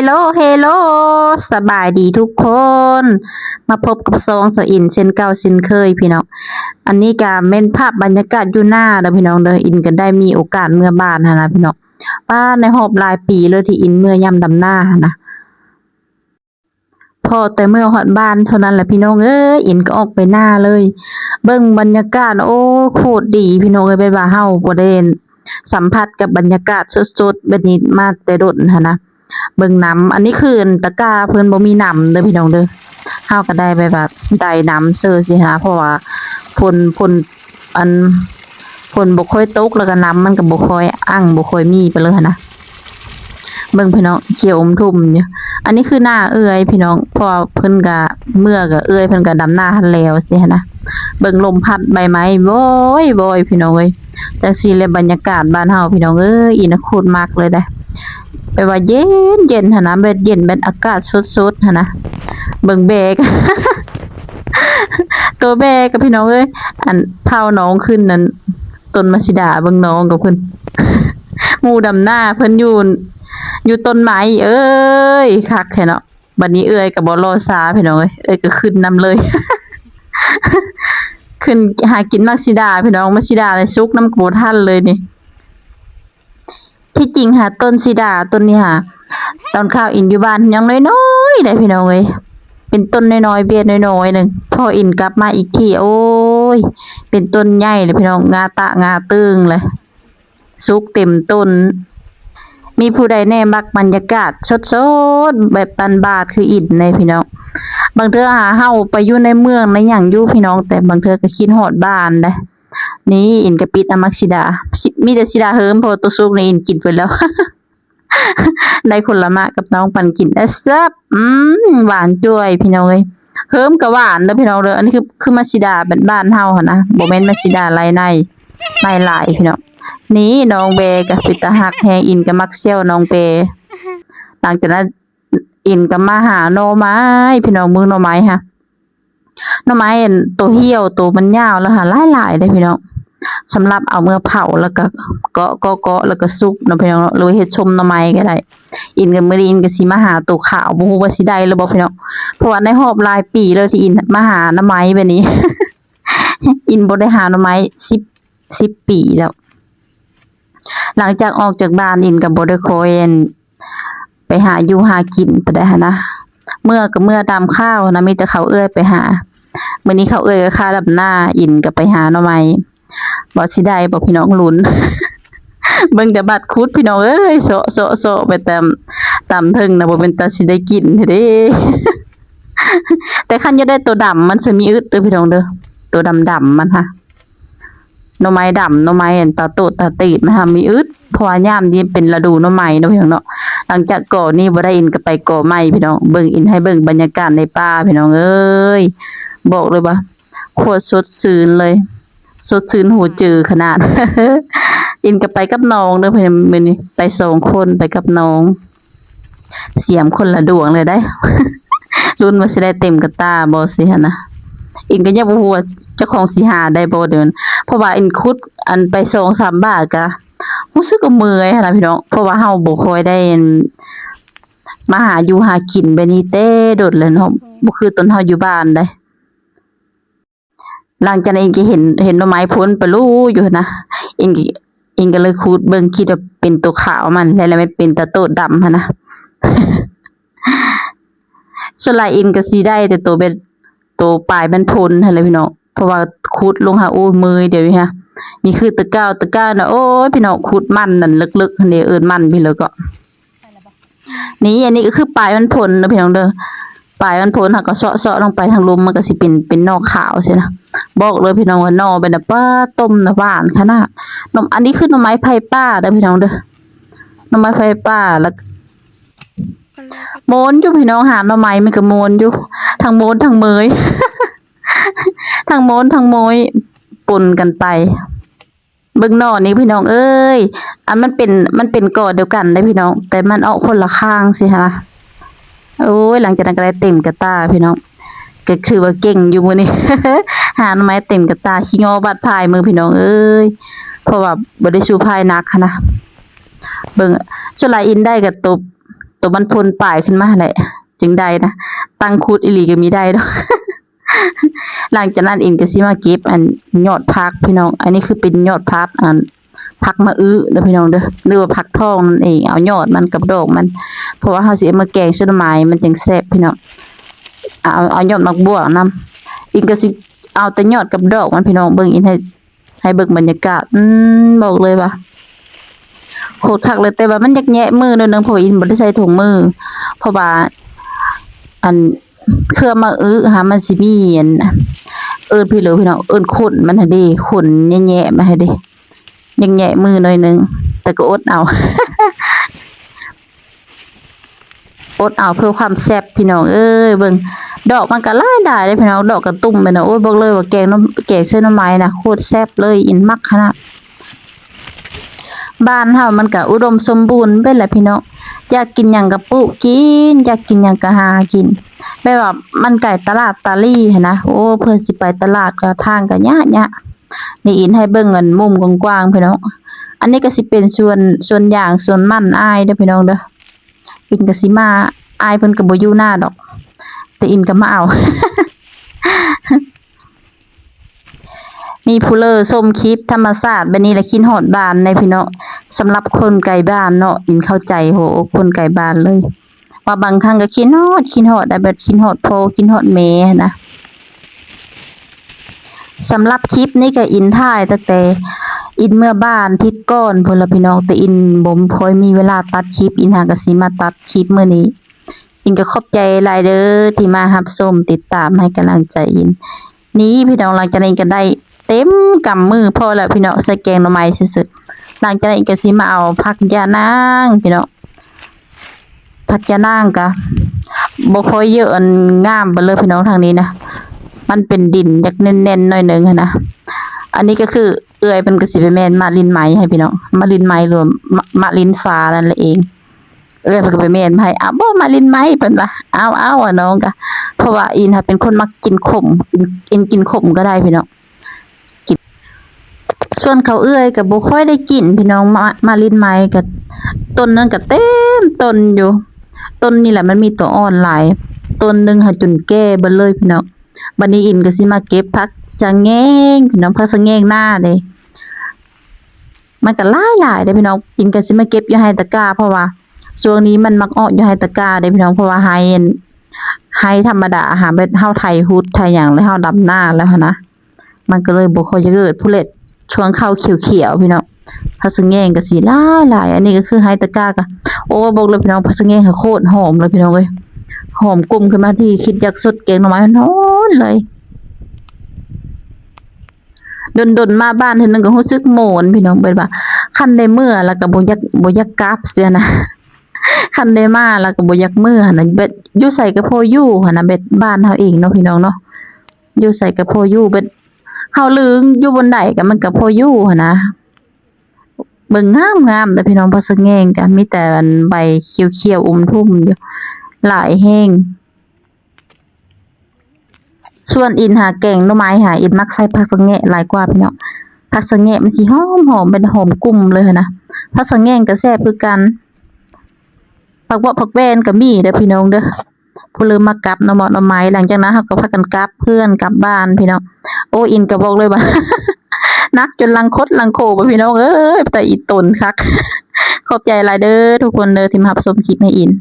ลเฮลสบายดีทุกคน มาพบกับซองสอินเช่นเก่าเช่นเคยพี่น้องอันนี้ก็แม่นภาพบรรยากาศอยู่หน้าเด้อพี่น้องเด้ออินก็ได้มีโอกาสเมื่อบ้านหั้นนะพี่น้องบ้านในรอบหลายปีเลยที่อินเมื่อยามดำหน้าหั้นนะพอแต่เมื่อฮอดบ้านเท่านั้นแหละพี่น้องเอ้ยอินก็ออกไปหน้าเลย เบิ่งบรรยากาศโอ้โคตรดีพี่น้องเอ้ยแบบว่าเฮาบ่ได้สัมผัสกับบรรยากาศสดๆแบบนี้มาแต่โดนหั้นนะ เบิ่งน้ำอันนี้คือตะกร้าเพิ่นบ่มีน้ำเด้อพี่น้องเด้อเฮาก็ได้ไปแบบได้น้ำเซอร์สิหาเพราะว่าฝนอันฝนบ่ค่อยตกแล้วก็น้ำมันก็บ่ค่อยอั่งบ่ค่อยมีไปเลยหั้นนะเบิ่งพี่น้องเขียวอมทุ่มอยู่อันนี้คือหน้าเอื้อยพี่น้องเพราะว่าเพิ่นก็เมื่อก็เอื้อยเพิ่นก็ดำหน้าหั้นแล้วสิหั้นนะเบิ่งลมพัดใบไม้โบยพี่น้องเอ้ยจังซี่แหละบรรยากาศบ้านเฮาพี่น้องเอ้ยอีน่ะโคตรมักเลยเด้ ไปว่าเย็นหั่นนะแบบเย็นแบบอากาศสดๆหั่นนะเบิ่งแบก ตัวแบกกับพี่น้องเอ้ยอันเผาน้องขึ้นนั้นต้นมะสิดาเบิ่งน้องกับเพิ่น หมู่ดำหน้าเพิ่นอยู่ต้นไม้เอ้ยคักแท้เนาะบัดนี้เอ้ยก็บ่รอช้าพี่น้องเอ้ยก็ขึ้นนำเลย ขึ้นหากินมักสิดาพี่น้องมักสิดาเลยสุกน้ำกบ่ทันเลยนี่ ที่จริงค่ะต้นซิดาต้นนี้ค่ะตอนข้าวอินอยู่บ้านยังน้อยๆได้พี่น้องเอ้ยเป็นต้นน้อยๆเบี้ยน้อยๆนึงพออินกลับมาอีกทีโอ้ยเป็นต้นใหญ่เลยพี่น้องงาตะงาตึงเลยสุกเต็มต้นมีผู้ใดแน่มักบรรยากาศสดๆแบบตันบาดคืออินในพี่น้องบางเทื่อหาเฮาไปอยู่ในเมืองในหยังอยู่พี่น้องแต่บางเทื่อก็คิดฮอดบ้านเด้ นี่อินกะปิดอามักซิดามีแต่ซิดาเฮิมเพราะตัวซุกในอินกินไปแล้ว ได้คนละมะกับน้องปันกินแซ่บหวานจ้วยพี่น้องเอ้ยเฮิมก็หวานเด้อพี่น้องเด้ออันนี้คือมักซิดาบ้านๆเฮาหั่นนะบ่แม่นมักซิดาลายในหลายพี่น้องนี่น้องเบก็เป็นตาฮักแฮงอินก็มักเซี่ยวน้องเปหลังจากนั้นอินก็มาหาหน่อไม้พี่น้องมึงหน่อไม้ค่ะ หน่อไม้อันตัวเหี่ยวตัวมันยาวแล้วค่ะหลายๆเด้อพี่น้องสำหรับเอาเมื่อเผาแล้วก็เกาะแล้วก็สุกเนาะพี่น้องหรือเฮ็ดชมหน่อไม้ก็ได้อินก็มื้อนี้อินก็สิมาหาตัวขาวบ่ฮู้ว่าสิได้หรือบ่พี่น้องเพราะว่าในรอบหลายปีแล้วที่อินมาหาหน่อไม้แบบนี้ อินบ่ได้หาหน่อไม้10ปีแล้ว หลังจากออกจากบ้านอินก็บ่ได้ค่อยไปหาอยู่หากินไปได้หันนะเมื่อก็เมื่อตามข้าวนะมีแต่เขาเอื้อยไปหามื้อนี้เขาเอื้อยก็ค่าดับหน้าอินก็ไปหาหน่อไม้บ่สิได้บ่พี่น้องลุ้น เบิ่งแต่บัดคุดพี่น้องเอ้ยโซะไปตามเทิงนะบ่เป็นตาสิได้กินเด้ แต่คันจะได้ตัวดำมันสิมีอึดเด้อพี่น้องเด้อตัวดำๆมันค่ะหน่อไม้ดำหน่อไม้อันตาโตตาตีดมันค่ะมีอึดเพราะว่ายามนี้เป็นฤดูหน่อไม้เนาะพี่น้องเนาะหลังจากก่อนี้บ่ได้อินก็ไปก่อไม้พี่น้องเบิ่งอินให้เบิ่งบรรยากาศในป่าพี่น้องเอ้ยบอกเลยว่าโคตรสดชื่นเลยสดชื่นหูจือขนาด อินก็ไปกับน้องเด้อเพิ่นมื้อนี้ไป2คนไปกับน้องเสียมคนละดวงเลยได้ รุ่นว่าสิได้เต็มกระตาบ่สิหั่นนะอินก็ยังบ่ฮู้ว่าเจ้าของสิหาได้บ่เดินเพราะว่าอินขุดอันไป2-3บาทก็รู้สึกว่าเมื่อยหั่นน่ะพี่น้องเพราะว่าเฮาบ่ค่อยได้มาหาอยู่หากินแบบนี้แต่โดดเลยเนาะบ่คือตอนเฮาอยู่บ้านได้หลังจากนั้นอินก็เห็นหน่อไม้พ้นไปรู้อยู่นะอินก็เลยขุดเบิ่งคิดว่าเป็นตัวขาวมันแล้วมันเป็นตาโตดดำหั่นนะ ส่วนหลายอินก็สิได้แต่ตัวเป็นตัวปลายมันพ้นหั่นแหละพี่น้องเพราะว่าขุดลงหาโอ้ยเมื่อยเดี๋ยวนี้ฮะมีคือตะกร้าวน่ะโอ้ยพี่น้องขุดมันนั่นลึกๆหั่นเด้เอิ้นมันพี่เลยก็นี่อันนี้ก็คือปลายมันพ้นนะพี่น้องเด้อปลายมันพ้นหักก็เซาะๆลงไปทางลมมันก็สิเป็นนอกขาวใช่นะบอกเลยพี่น้องว่านอเป็นน่ะป้าต้มน่ะหวานขนาดอันนี้คือหน่อไม้ไผ่ป่าเด้อพี่น้องเด้อหน่อไม้ไผ่ป่าแล้วโมนอยู่พี่น้องหาหน่อไม้มันก็โมนอยู่ทั้งโมนทั้งเมย ทั้งโมนทั้งโมยปนกันไปเบิ่งหน่อนี่พี่น้องเอ้ยอันมันเป็นกอเดียวกันได้พี่น้องแต่มันออกคนละข้างสิฮะโอ้ยหลังจากนั้นก็ได้เต็มกระตาพี่น้องก็คือว่าเก่งอยู่มื้อนี้ หาหน่อไม้เต็มกระตาขี้งอบัดพายมือพี่น้องเอ้ยเพราะว่าบ่ได้สู้พายหนักหั้นนะเบิ่งจุลาอินได้ก็ตบ ตัวมันพ่นป่ายขึ้นมาแหละจึงได้นะตั้งคูดอีหลีก็มีได้ดอก หลังจากนั้นอินก็สิมาเก็บอันยอดผักพี่น้องอันนี้คือเป็นยอดผักผักมะอื้อเด้อพี่น้องเด้อหรือว่าผักทองนั่นเองเอายอดมันกับดอกมันเพราะว่าเฮาสิเอามาแกงใส่หน่อไม้มันจังแซ่บพี่น้องเอายอดมักบัวนำอินก็สิเอาแต่ยอดกับดอกมันพี่น้องเบิ่งอินให้เบิ่งบรรยากาศบอกเลยว่าโคตรคักเลยแต่ว่ามันยักแยะมือหน่อยนึงเพราะอินบ่ได้ใส่ถุงมือเพราะว่าอันเครื่องมะอื้อหามันสิมีอันพี่เหลือพี่น้องขนมันให้เด้ขนแยะๆมาให้เด้ยังแยะมือหน่อยนึงแต่ก็อดเอา อดเอาเพื่อความแซ่บพี่น้องเบิ่งดอกมันก็หลายได้เลยพี่น้องดอกกระตุ้มไปนะโอ้ยบอกเลยว่าแกงเส้นหน่อไม้นะโคตรแซ่บเลยอินมักขนาดบ้านเฮามันก็อุดมสมบูรณ์เป็นแหละพี่น้องอยากกินหยังก็ปลูกกินอยากกินหยังก็หากินแบบว่ามันไก่ตลาดตาลี่หั้นนะโอ้เพิ่นสิไปตลาดก็ทางก็ยะนี่อินให้เบิ่งอันมุมกว้างๆพี่น้องอันนี้ก็สิเป็นส่วนอย่างส่วนมั่นอ้ายเด้อพี่น้องเด้ออินก็สิมาอ้ายเพิ่นก็บ่อยู่หน้าดอกแต่อินก็มาเอา มีผู้เลอส้มคลิปธรรมศาสตร์บัดนี้ละคิดฮอดบ้านในพี่น้องสำหรับคนไกลบ้านเนาะอินเข้าใจโหคนไกลบ้านเลยว่าบางครั้งก็คิดฮอดได้แบบคิดฮอดพ่อคิดฮอดแม่นะสำหรับคลิปนี้ก็อินถ่ายตั้งแต่อินเมื่อบ้านทิศก่อนพุ่นละพี่น้องแต่อินบ่ค่อยมีเวลาตัดคลิปอินหาก็สิมาตัดคลิปมื้อนี้อินก็ขอบใจหลายเด้อที่มารับชมติดตามให้กำลังใจอินนี้พี่น้องหลังจากนี้ก็ได้เต็มกำมือพอแล้วพี่น้องใส่แกงหน่อไม้สุดๆหลังจากนั้นก็สิมาเอาผักยะนางพี่น้องผักยะนางก็บ่ค่อยเยอะอันงามไปเลยพี่น้องทางนี้นะมันเป็นดินอยากแน่นๆหน่อยนึงนะอันนี้ก็คือเอื้อยเป็นก็สิไปแม่นมะลินไหมให้พี่น้องมะลินไหมรวมมะลินฟ้านั่นแหละเองเพิ่นก็ไปแม่นให้บ่มะลินไหมเพิ่นว่าเอาน้องก็เพราะว่าอินค่ะเป็นคนมักกินขมกินขมก็ได้พี่น้องส่วนเขาเอื้อยก็บ่ค่อยได้กินพี่น้องมาลินไหมก็ต้นนั้นก็เต็มต้นอยู่ต้นนี่แหละมันมีตัวอ่อนหลายต้นนึงค่ะจนแก่เบิดเลยพี่น้องบัดนี้อินก็สิมาเก็บผักสะแงงพี่น้องผักสะแงงหน้าเด้มันก็หลายเด้พี่น้องอินก็สิมาเก็บอยู่ไร่ตะกร้าเพราะว่าช่วงนี้มันมักออกอยู่ไร่ตะกร้าเด้พี่น้องเพราะว่าไร่ธรรมดาหาเบ็ดเฮาไถฮุดไถหยังแล้วเฮาดำหน้าแล้วนะมันก็เลยบ่ค่อยจะเกิดผุเล็ดช่วงข้าวเขียวๆพี่น้องผักสะแงงก็สิหลายอันนี้ก็คือไร่ตะกร้าก็โอ้บอกเลยพี่น้องผักสะแงงโคตรหอมเลยพี่น้องเอ้ยหอมกลุ่มขึ้นมาที่คิดอยากสดแกงหน่อไม้ร้อนเลยดนมาบ้านเทื่อนึงก็รู้สึกโหมนพี่น้องเป็นว่าคันได้เมื่อแล้วก็บ่อยากกลับเสียนะ คันได้มาแล้วก็บ่อยากเมื่อนะเบ็ดอยู่ไสก็พออยู่หั่นน่ะเบ็ดบ้านเฮาเองเนาะพี่น้องเนาะอยู่ไสก็พออยู่เบ็ดเฮาลืงอยู่บนใดก็มันก็พออยู่หั่นนะเบิ่งงามๆแต่พี่น้องบ่สะแงงก็มีแต่อันใบเขียวๆทุ่มอยู่หลายแฮงส่วนอินหาแกงหน่อไม้หาอินมักใส่ผักสะแงะหลายกว่าพี่น้องผักสะแงะมันสิหอมเป็นหอมกลุ่มเลยนะผักสะแงงก็แซ่บคือกันผักเบาะผักแวนก็มีเด้อพี่น้องเด้อผู้ลืมมากลับหน่อไม้หลังจากนั้นเฮาก็พากันกลับเพื่อนกลับบ้านพี่น้องโอ้อินก็บอกเลยว่า นักจนลังคดลังโคบ่พี่น้องเอ้ยแต่อีตนคัก ขอบใจหลายเด้อทุกคนเด้อที่มารับชมคลิปให้อิน